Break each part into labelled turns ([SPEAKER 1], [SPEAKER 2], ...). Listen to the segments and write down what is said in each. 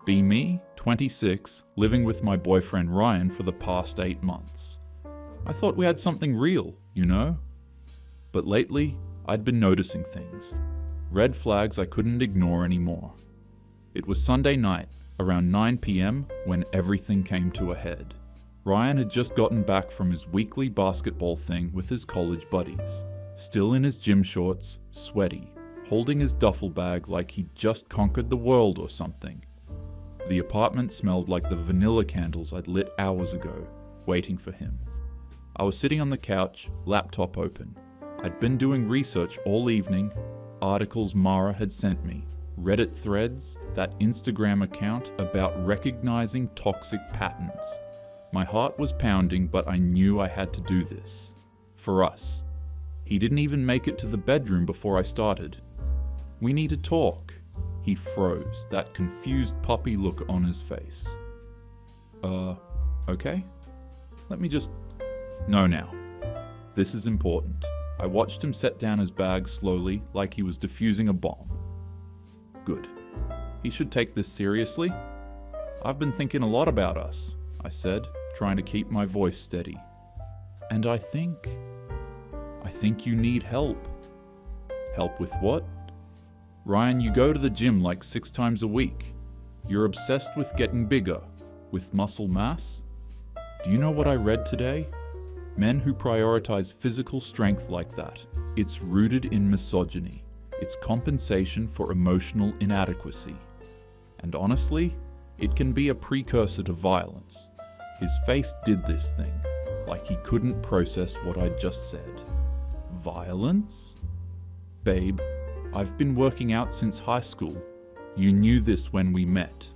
[SPEAKER 1] Be me, 26, living with my boyfriend Ryan for the past 8 months. I thought we had something real, you know? But lately, I'd been noticing things. Red flags I couldn't ignore anymore. It was Sunday night, around 9 p.m, when everything came to a head. Ryan had just gotten back from his weekly basketball thing with his college buddies, still in his gym shorts, sweaty, holding his duffel bag like he'd just conquered the world or something. The apartment smelled like the vanilla candles I'd lit hours ago, waiting for him. I was sitting on the couch, laptop open. I'd been doing research all evening, articles Mara had sent me, Reddit threads, that Instagram account about recognizing toxic patterns. My heart was pounding, but I knew I had to do this. For us. He didn't even make it to the bedroom before I started. We need to talk. He froze, that confused puppy look on his face. Okay? Let me just... No now. This is important. I watched him set down his bag slowly, like he was defusing a bomb. Good. He should take this seriously. I've been thinking a lot about us, I said, trying to keep my voice steady. And I think you need help. Help with what? Ryan, you go to the gym like 6 times a week. You're obsessed with getting bigger, with muscle mass. Do you know what I read today? Men who prioritize physical strength like that, it's rooted in misogyny. It's compensation for emotional inadequacy. And honestly, it can be a precursor to violence. His face did this thing, like he couldn't process what I'd just said. Violence? Babe, I've been working out since high school. You knew this when we met.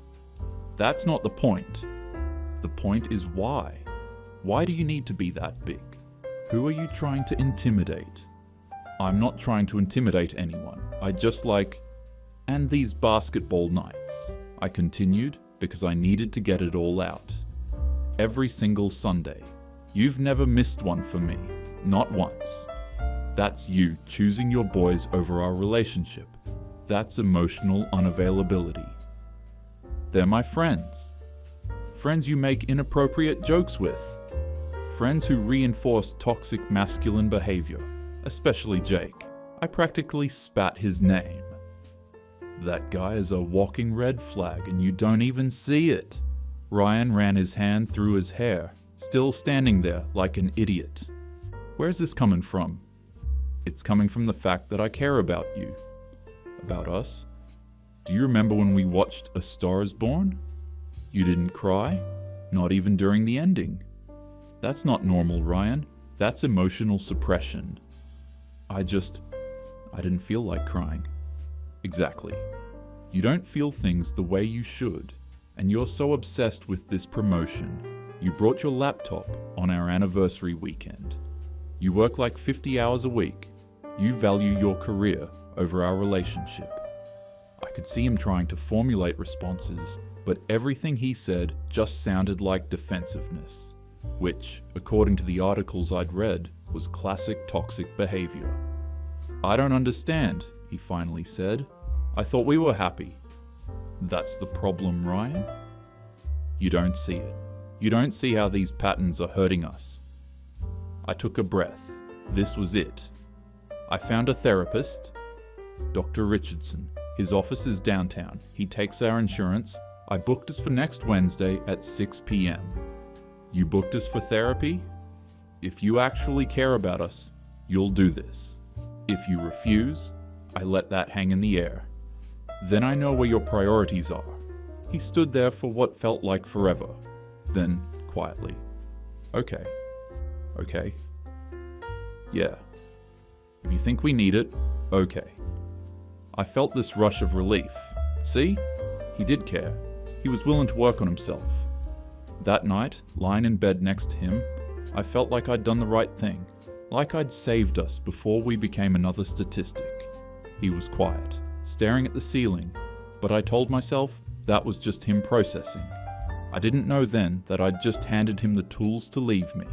[SPEAKER 1] That's not the point. The point is why. Why do you need to be that big? Who are you trying to intimidate? I'm not trying to intimidate anyone. I just like... And these basketball nights, I continued, because I needed to get it all out. Every single Sunday. You've never missed one for me. Not once. That's you choosing your boys over our relationship. That's emotional unavailability. They're my friends. Friends you make inappropriate jokes with. Friends who reinforce toxic masculine behavior, especially Jake. I practically spat his name. That guy is a walking red flag and you don't even see it. Ryan ran his hand through his hair, still standing there like an idiot. Where's this coming from? It's coming from the fact that I care about you. About us. Do you remember when we watched A Star is Born? You didn't cry? Not even during the ending. That's not normal, Ryan. That's emotional suppression. I didn't feel like crying. Exactly. You don't feel things the way you should, and you're so obsessed with this promotion. You brought your laptop on our anniversary weekend. You work like 50 hours a week. You value your career over our relationship. I could see him trying to formulate responses, but everything he said just sounded like defensiveness, which, according to the articles I'd read, was classic toxic behavior. I don't understand, he finally said. I thought we were happy. That's the problem, Ryan? You don't see it. You don't see how these patterns are hurting us. I took a breath. This was it. I found a therapist, Dr. Richardson. His office is downtown. He takes our insurance. I booked us for next Wednesday at 6 p.m. You booked us for therapy? If you actually care about us, you'll do this. If you refuse, I let that hang in the air. Then I know where your priorities are. He stood there for what felt like forever. Then, quietly. Okay. Yeah. If you think we need it, okay. I felt this rush of relief. See? He did care. He was willing to work on himself. That night, lying in bed next to him, I felt like I'd done the right thing. Like I'd saved us before we became another statistic. He was quiet, staring at the ceiling, but I told myself that was just him processing. I didn't know then that I'd just handed him the tools to leave me.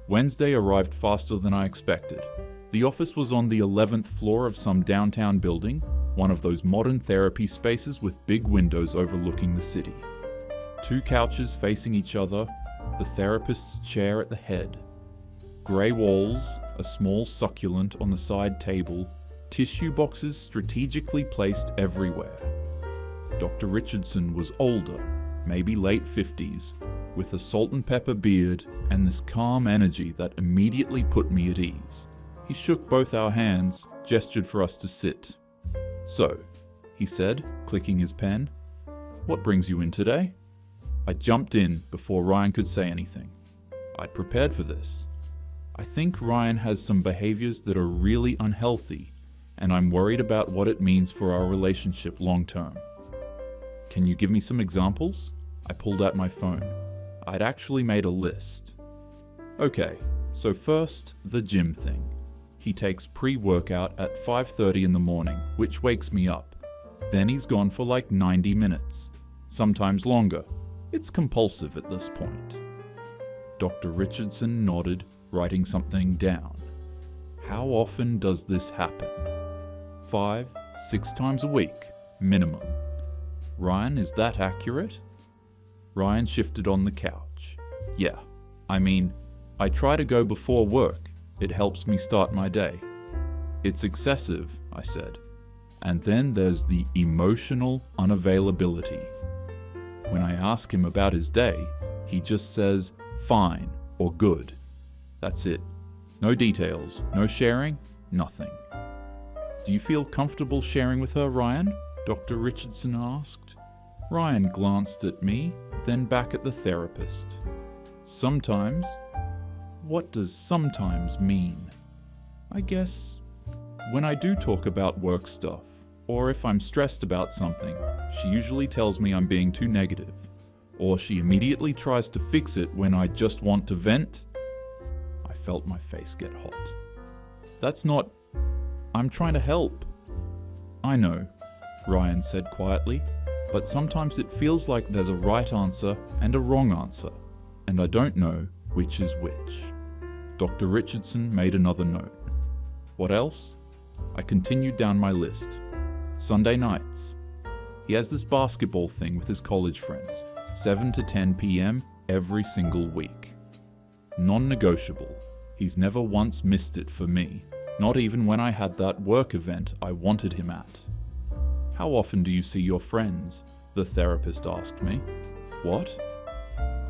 [SPEAKER 1] Wednesday arrived faster than I expected. The office was on the 11th floor of some downtown building, one of those modern therapy spaces with big windows overlooking the city. 2 couches facing each other, the therapist's chair at the head. Grey walls, a small succulent on the side table, tissue boxes strategically placed everywhere. Dr. Richardson was older, maybe late 50s, with a salt and pepper beard and this calm energy that immediately put me at ease. He shook both our hands, gestured for us to sit. "So," he said, clicking his pen, "what brings you in today?" I jumped in before Ryan could say anything. I'd prepared for this. I think Ryan has some behaviors that are really unhealthy, and I'm worried about what it means for our relationship long term. "Can you give me some examples?" I pulled out my phone. I'd actually made a list. Okay, so first, the gym thing. He takes pre-workout at 5:30 in the morning, which wakes me up. Then he's gone for like 90 minutes, sometimes longer. It's compulsive at this point. Dr. Richardson nodded, writing something down. "How often does this happen?" 5, 6 times a week, minimum. "Ryan, is that accurate?" Ryan shifted on the couch. "Yeah, I mean, I try to go before work. It helps me start my day." "It's excessive," I said. "And then there's the emotional unavailability. When I ask him about his day, he just says, 'fine' or 'good.' That's it. No details, no sharing, nothing." "Do you feel comfortable sharing with her, Ryan?" Dr. Richardson asked. Ryan glanced at me, then back at the therapist. "Sometimes." What does sometimes mean? I guess when I do talk about work stuff, or if I'm stressed about something, she usually tells me I'm being too negative, or she immediately tries to fix it when I just want to vent. I felt my face get hot. "That's not... I'm trying to help." "I know," Ryan said quietly, "but sometimes it feels like there's a right answer and a wrong answer, and I don't know which is which." Dr. Richardson made another note. "What else?" I continued down my list. "Sunday nights. He has this basketball thing with his college friends, 7 to 10 p.m. every single week. Non-negotiable. He's never once missed it for me, not even when I had that work event I wanted him at." "How often do you see your friends?" the therapist asked me. "What?"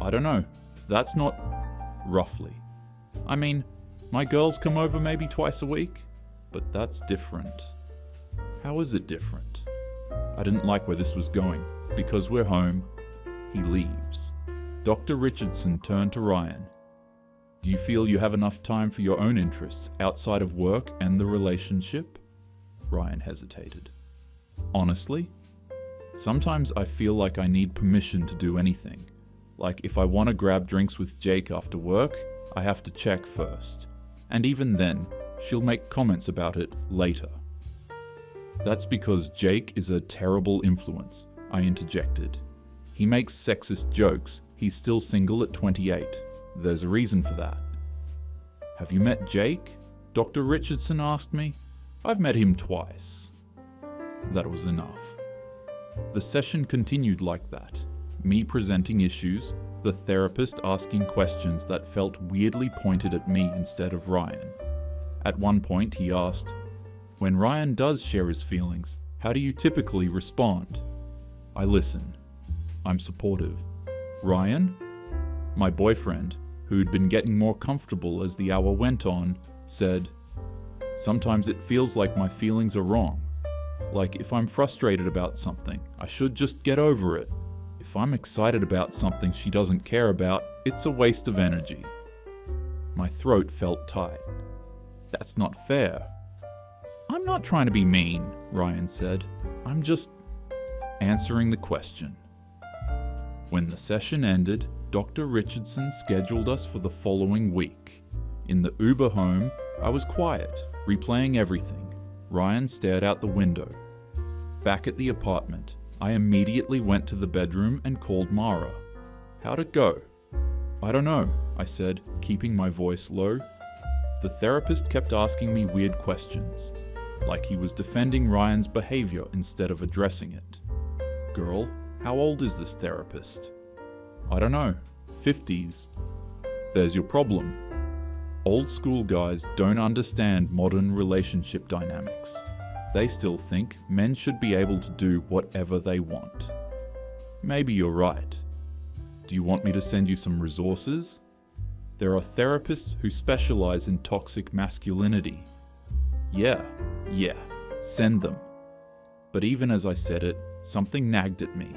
[SPEAKER 1] "I don't know. That's not..." "Roughly. I mean, my girls come over maybe twice a week, but that's different." "How is it different?" I didn't like where this was going. "Because we're home." He leaves. Dr. Richardson turned to Ryan. "Do you feel you have enough time for your own interests outside of work and the relationship?" Ryan hesitated. "Honestly, sometimes I feel like I need permission to do anything. Like if I want to grab drinks with Jake after work, I have to check first. And even then, she'll make comments about it later." "That's because Jake is a terrible influence," I interjected. "He makes sexist jokes. He's still single at 28. There's a reason for that." "Have you met Jake?" Dr. Richardson asked me. "I've met him twice." That was enough. The session continued like that. Me presenting issues, the therapist asking questions that felt weirdly pointed at me instead of Ryan. At one point he asked, "When Ryan does share his feelings, how do you typically respond?" I listen. I'm supportive. Ryan, my boyfriend, who'd been getting more comfortable as the hour went on, said, "Sometimes it feels like my feelings are wrong. Like if I'm frustrated about something, I should just get over it. If I'm excited about something she doesn't care about, it's a waste of energy." My throat felt tight. "That's not fair." "I'm not trying to be mean," Ryan said. "I'm just answering the question." When the session ended, Dr. Richardson scheduled us for the following week. In the Uber home, I was quiet, replaying everything. Ryan stared out the window. Back at the apartment, I immediately went to the bedroom and called Mara. "How'd it go?" "I don't know," I said, keeping my voice low. The therapist kept asking me weird questions. like he was defending Ryan's behavior instead of addressing it. Girl, how old is this therapist? I don't know, 50s. There's your problem. Old school guys don't understand modern relationship dynamics. They still think men should be able to do whatever they want. Maybe you're right. Do you want me to send you some resources? There are therapists who specialize in toxic masculinity. Yeah, send them. But even as I said it, something nagged at me.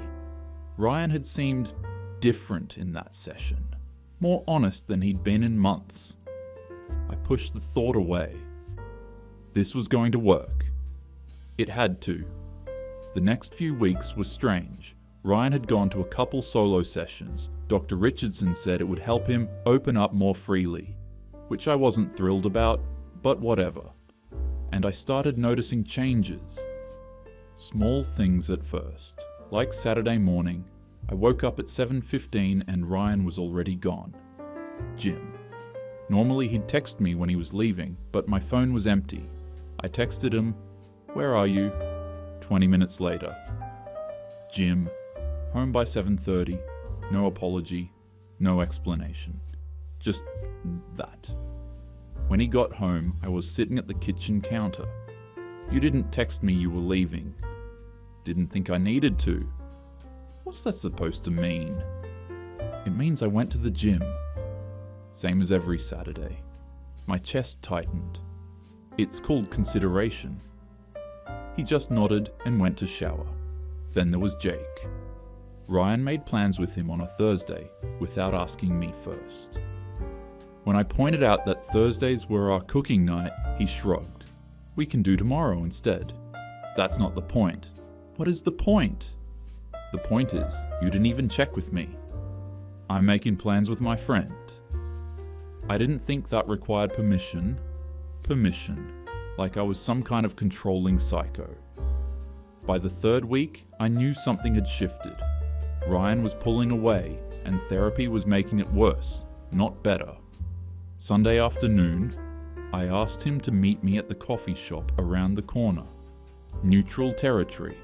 [SPEAKER 1] Ryan had seemed different in that session, more honest than he'd been in months. I pushed the thought away. This was going to work. It had to. The next few weeks were strange. Ryan had gone to a couple solo sessions. Dr. Richardson said it would help him open up more freely, which I wasn't thrilled about, but whatever. And I started noticing changes. Small things at first. Like Saturday morning, I woke up at 7:15 and Ryan was already gone. Gym. Normally he'd text me when he was leaving, but my phone was empty. I texted him, "Where are you?" 20 minutes later. Gym. Home by 7:30. No apology. No explanation. Just that. When he got home, I was sitting at the kitchen counter. "You didn't text me you were leaving." "Didn't think I needed to." What's that supposed to mean? It means I went to the gym. Same as every Saturday. My chest tightened. It's called consideration. He just nodded and went to shower. Then there was Jake. Ryan made plans with him on a Thursday without asking me first. When I pointed out that Thursdays were our cooking night, he shrugged. "We can do tomorrow instead." "That's not the point." "What is the point?" "The point is, you didn't even check with me. I'm making plans with my friend." I didn't think that required permission. Like I was some kind of controlling psycho. By the third week, I knew something had shifted. Ryan was pulling away, and therapy was making it worse, not better. Sunday afternoon, I asked him to meet me at the coffee shop around the corner. Neutral territory.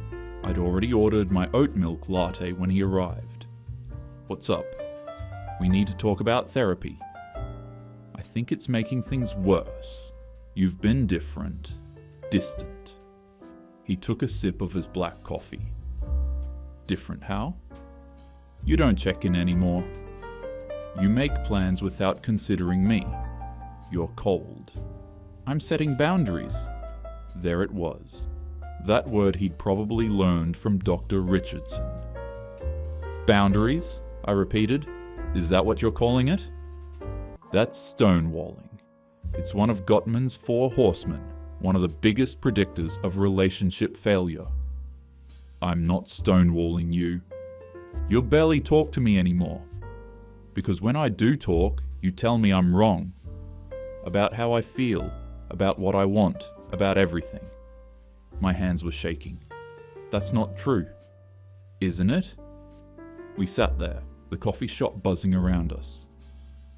[SPEAKER 1] I'd already ordered my oat milk latte when he arrived. "What's up?" "We need to talk about therapy." "I think it's making things worse. You've been different. Distant." He took a sip of his black coffee. "Different how?" "You don't check in anymore. You make plans without considering me. You're cold." "I'm setting boundaries." There it was. That word he'd probably learned from Dr. Richardson. "Boundaries?" I repeated. "Is that what you're calling it?" That's stonewalling. It's one of Gottman's 4 horsemen, one of the biggest predictors of relationship failure. "I'm not stonewalling you. You'll barely talk to me anymore. Because when I do talk, you tell me I'm wrong. About how I feel, about what I want, about everything." My hands were shaking. "That's not true." "Isn't it?" We sat there, the coffee shop buzzing around us.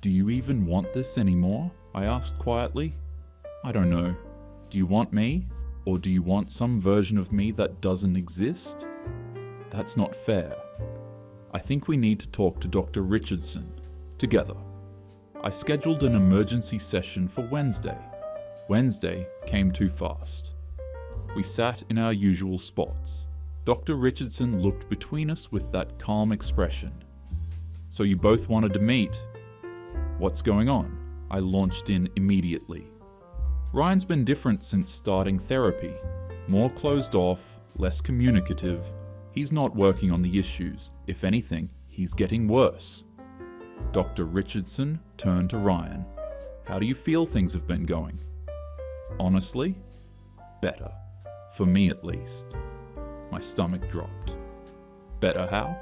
[SPEAKER 1] "Do you even want this anymore?" I asked quietly. "I don't know. Do you want me? Or do you want some version of me that doesn't exist? That's not fair. I think we need to talk to Dr. Richardson. Together." I scheduled an emergency session for Wednesday. Wednesday came too fast. We sat in our usual spots. Dr. Richardson looked between us with that calm expression. "So you both wanted to meet? What's going on?" I launched in immediately. Ryan's been different since starting therapy. More closed off, less communicative. He's not working on the issues. If anything, he's getting worse. Dr. Richardson turned to Ryan. "How do you feel things have been going?" "Honestly, better. For me at least." My stomach dropped. "Better how?"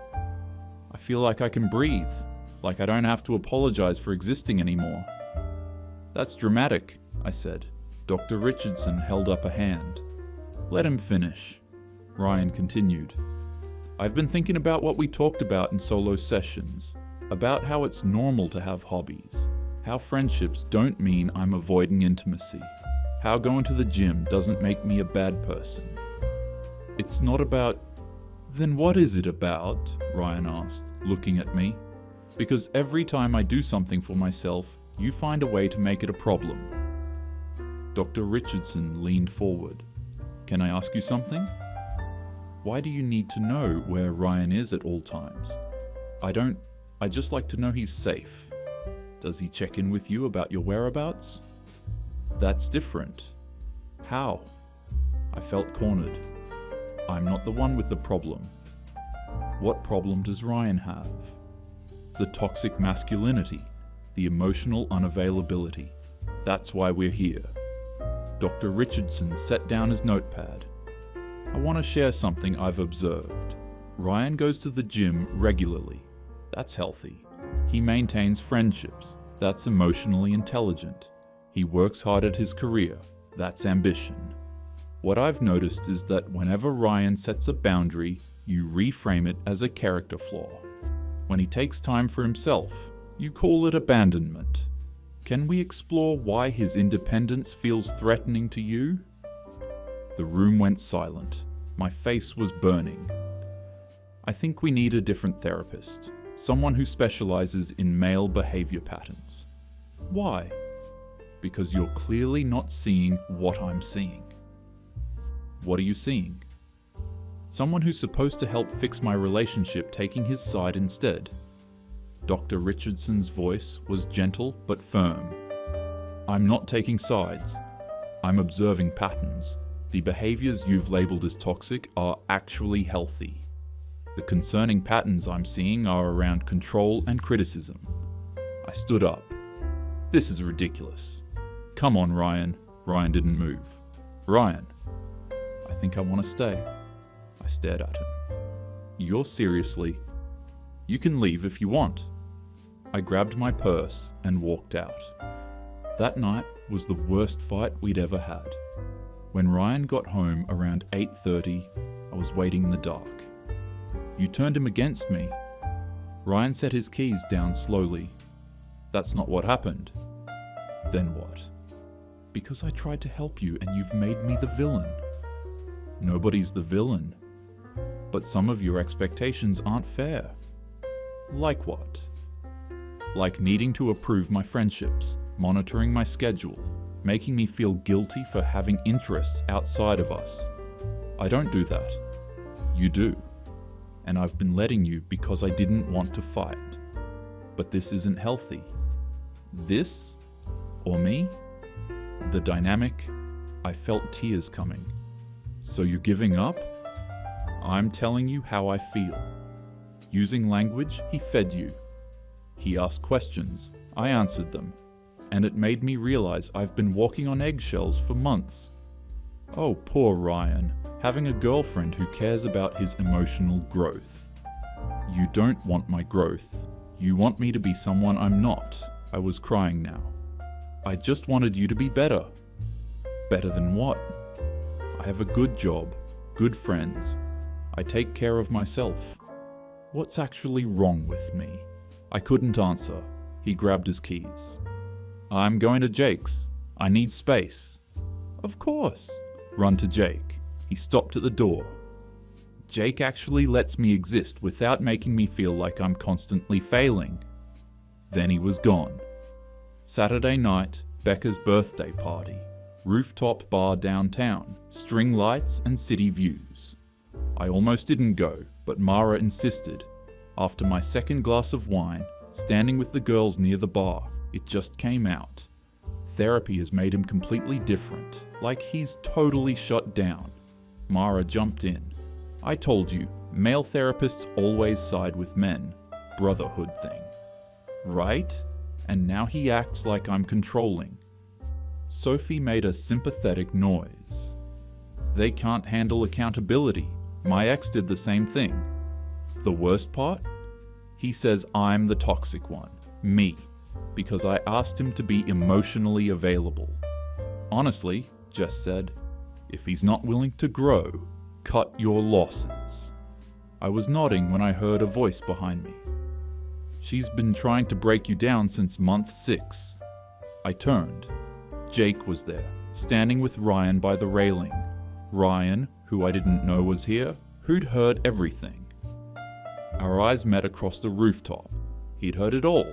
[SPEAKER 1] "I feel like I can breathe, like I don't have to apologize for existing anymore." "That's dramatic," I said. Dr. Richardson held up a hand. "Let him finish." Ryan continued. "I've been thinking about what we talked about in solo sessions, about how it's normal to have hobbies, how friendships don't mean I'm avoiding intimacy. how going to the gym doesn't make me a bad person. It's not about... Then what is it about? Ryan asked, looking at me. Because every time I do something for myself, you find a way to make it a problem. Dr. Richardson leaned forward. Can I ask you something? Why do you need to know where Ryan is at all times? I just like to know he's safe. Does he check in with you about your whereabouts? That's different. How? I felt cornered. I'm not the one with the problem. What problem does Ryan have? The toxic masculinity, the emotional unavailability. That's why we're here. Dr. Richardson set down his notepad. I want to share something I've observed. Ryan goes to the gym regularly. That's healthy. He maintains friendships. That's emotionally intelligent. He works hard at his career. That's ambition. What I've noticed is that whenever Ryan sets a boundary, you reframe it as a character flaw. When he takes time for himself, you call it abandonment. Can we explore why his independence feels threatening to you? The room went silent. My face was burning. I think we need a different therapist. Someone who specializes in male behavior patterns. Why? Because you're clearly not seeing what I'm seeing. What are you seeing? Someone who's supposed to help fix my relationship taking his side instead. Dr. Richardson's voice was gentle but firm. I'm not taking sides. I'm observing patterns. The behaviors you've labeled as toxic are actually healthy. The concerning patterns I'm seeing are around control and criticism. I stood up. This is ridiculous. Come on, Ryan. Ryan didn't move. Ryan. I think I want to stay. I stared at him. You're seriously... You can leave if you want. I grabbed my purse and walked out. That night was the worst fight we'd ever had. When Ryan got home around 8:30, I was waiting in the dark. You turned him against me. Ryan set his keys down slowly. That's not what happened. Then what? Because I tried to help you and you've made me the villain. Nobody's the villain. But some of your expectations aren't fair. Like what? Like needing to approve my friendships, monitoring my schedule, making me feel guilty for having interests outside of us. I don't do that. You do. And I've been letting you because I didn't want to fight. But this isn't healthy. This? Or me? The dynamic? I felt tears coming. So you're giving up? I'm telling you how I feel. Using language, he fed you. He asked questions. I answered them. And it made me realize I've been walking on eggshells for months. Oh, poor Ryan, having a girlfriend who cares about his emotional growth. You don't want my growth. You want me to be someone I'm not. I was crying now. I just wanted you to be better. Better than what? I have a good job, good friends. I take care of myself. What's actually wrong with me? I couldn't answer. He grabbed his keys. I'm going to Jake's. I need space. Of course. Run to Jake. He stopped at the door. Jake actually lets me exist without making me feel like I'm constantly failing. Then he was gone. Saturday night, Becca's birthday party. Rooftop bar downtown, string lights and city views. I almost didn't go, but Mara insisted. After my second glass of wine, standing with the girls near the bar, it just came out. Therapy has made him completely different, like he's totally shut down. Mara jumped in. I told you, male therapists always side with men. Brotherhood thing. Right? And now he acts like I'm controlling. Sophie made a sympathetic noise. They can't handle accountability. My ex did the same thing. The worst part? He says I'm the toxic one. Me. Because I asked him to be emotionally available. Honestly, Jess said, if he's not willing to grow, cut your losses. I was nodding when I heard a voice behind me. She's been trying to break you down since month 6. I turned. Jake was there, standing with Ryan by the railing. Ryan, who I didn't know was here, who'd heard everything. Our eyes met across the rooftop. He'd heard it all.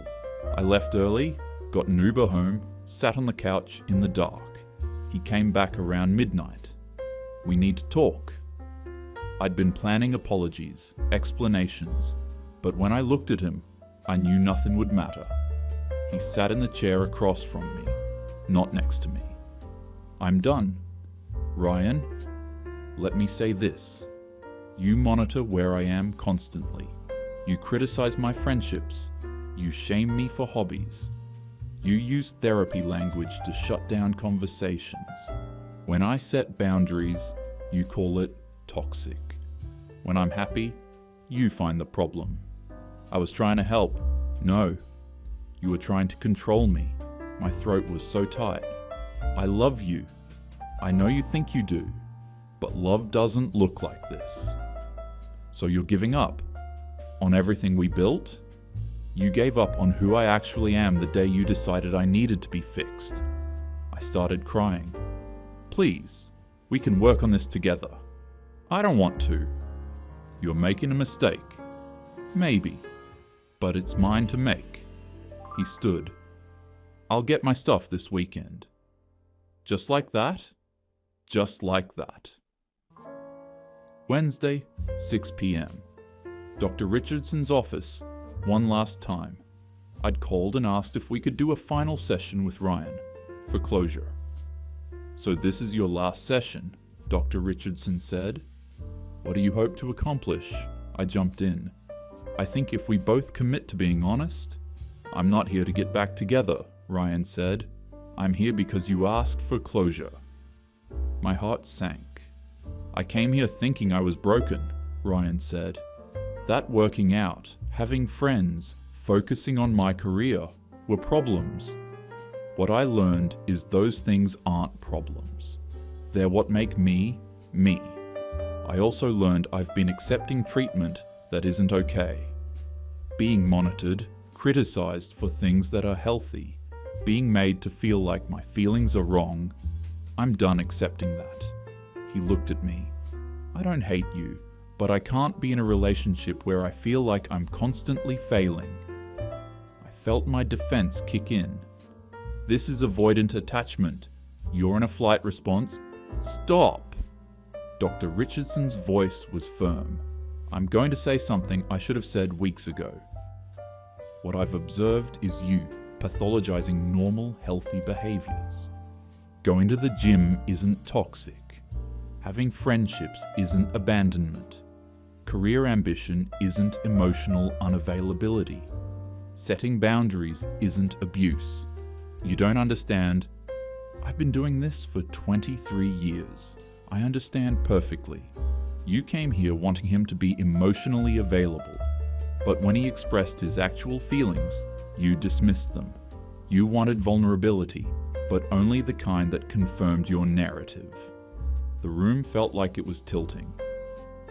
[SPEAKER 1] I left early, got an Uber home, sat on the couch in the dark. He came back around midnight. We need to talk. I'd been planning apologies, explanations, but when I looked at him, I knew nothing would matter. He sat in the chair across from me, not next to me. I'm done. Ryan, let me say this. You monitor where I am constantly. You criticize my friendships. You shame me for hobbies. You use therapy language to shut down conversations. When I set boundaries, you call it toxic. When I'm happy, you find the problem. I was trying to help. No. You were trying to control me. My throat was so tight. I love you. I know you think you do, but love doesn't look like this. So you're giving up on everything we built? You gave up on who I actually am the day you decided I needed to be fixed. I started crying. Please, we can work on this together. I don't want to. You're making a mistake. Maybe, but it's mine to make. He stood. I'll get my stuff this weekend. Just like that? Just like that. Wednesday, 6 p.m. Dr. Richardson's office, one last time. I'd called and asked if we could do a final session with Ryan, for closure. So this is your last session, Dr. Richardson said. What do you hope to accomplish? I jumped in. I think if we both commit to being honest. I'm not here to get back together, Ryan said. I'm here because you asked for closure. My heart sank. I came here thinking I was broken, Ryan said. That working out, having friends, focusing on my career, were problems. What I learned is those things aren't problems. They're what make me, me. I also learned I've been accepting treatment that isn't okay. Being monitored, criticized for things that are healthy, being made to feel like my feelings are wrong. I'm done accepting that. He looked at me. I don't hate you, but I can't be in a relationship where I feel like I'm constantly failing. I felt my defense kick in. This is avoidant attachment. You're in a flight response. Stop! Dr. Richardson's voice was firm. I'm going to say something I should have said weeks ago. What I've observed is you pathologizing normal, healthy behaviors. Going to the gym isn't toxic. Having friendships isn't abandonment. Career ambition isn't emotional unavailability. Setting boundaries isn't abuse. You don't understand. I've been doing this for 23 years. I understand perfectly. You came here wanting him to be emotionally available, but when he expressed his actual feelings, you dismissed them. You wanted vulnerability, but only the kind that confirmed your narrative. The room felt like it was tilting.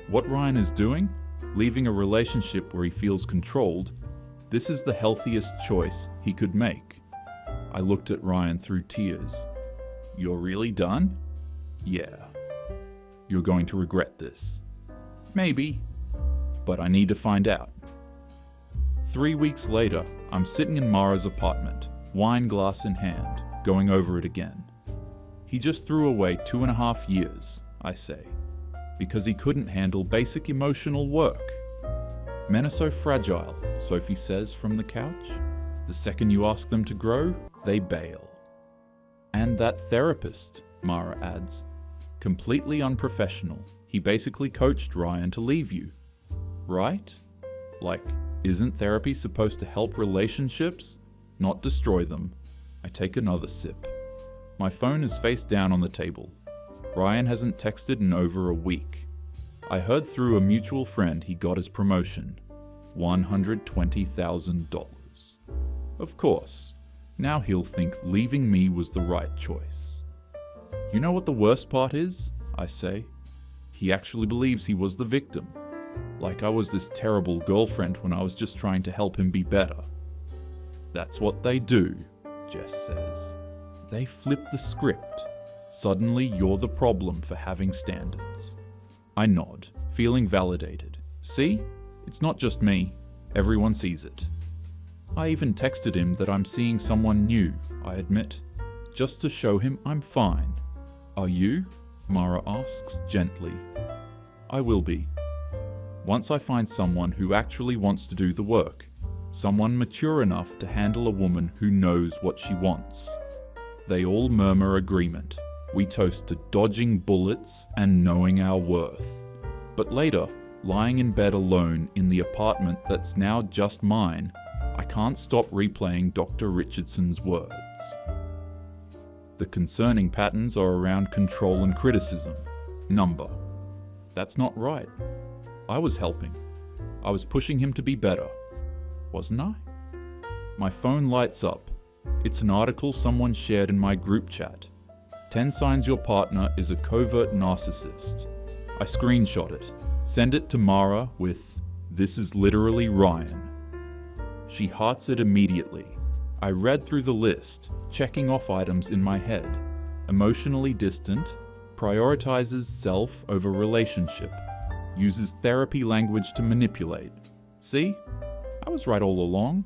[SPEAKER 1] What Ryan is doing? Leaving a relationship where he feels controlled. This is the healthiest choice he could make. I looked at Ryan through tears. You're really done? Yeah. You're going to regret this. Maybe, but I need to find out. 3 weeks later, I'm sitting in Mara's apartment, wine glass in hand, going over it again. He just threw away 2.5 years, I say, because he couldn't handle basic emotional work. Men are so fragile, Sophie says from the couch. The second you ask them to grow, they bail. And that therapist, Mara adds, completely unprofessional. He basically coached Ryan to leave you. Right? Like, isn't therapy supposed to help relationships, not destroy them? I take another sip. My phone is face down on the table. Ryan hasn't texted in over a week. I heard through a mutual friend he got his promotion. $120,000. Of course, now he'll think leaving me was the right choice. You know what the worst part is? I say. He actually believes he was the victim. Like I was this terrible girlfriend when I was just trying to help him be better. That's what they do, Jess says. They flip the script. Suddenly you're the problem for having standards. I nod, feeling validated. See? It's not just me. Everyone sees it. I even texted him that I'm seeing someone new, I admit, just to show him I'm fine. Are you? Mara asks gently. I will be. Once I find someone who actually wants to do the work, someone mature enough to handle a woman who knows what she wants. They all murmur agreement. We toast to dodging bullets and knowing our worth. But later, lying in bed alone in the apartment that's now just mine, I can't stop replaying Dr. Richardson's words. The concerning patterns are around control and criticism. Number. That's not right. I was helping. I was pushing him to be better. Wasn't I? My phone lights up. It's an article someone shared in my group chat. 10 signs your partner is a covert narcissist. I screenshot it, send it to Mara with, "This is literally Ryan." She hearts it immediately. I read through the list, checking off items in my head. Emotionally distant, prioritizes self over relationship, uses therapy language to manipulate. See? I was right all along.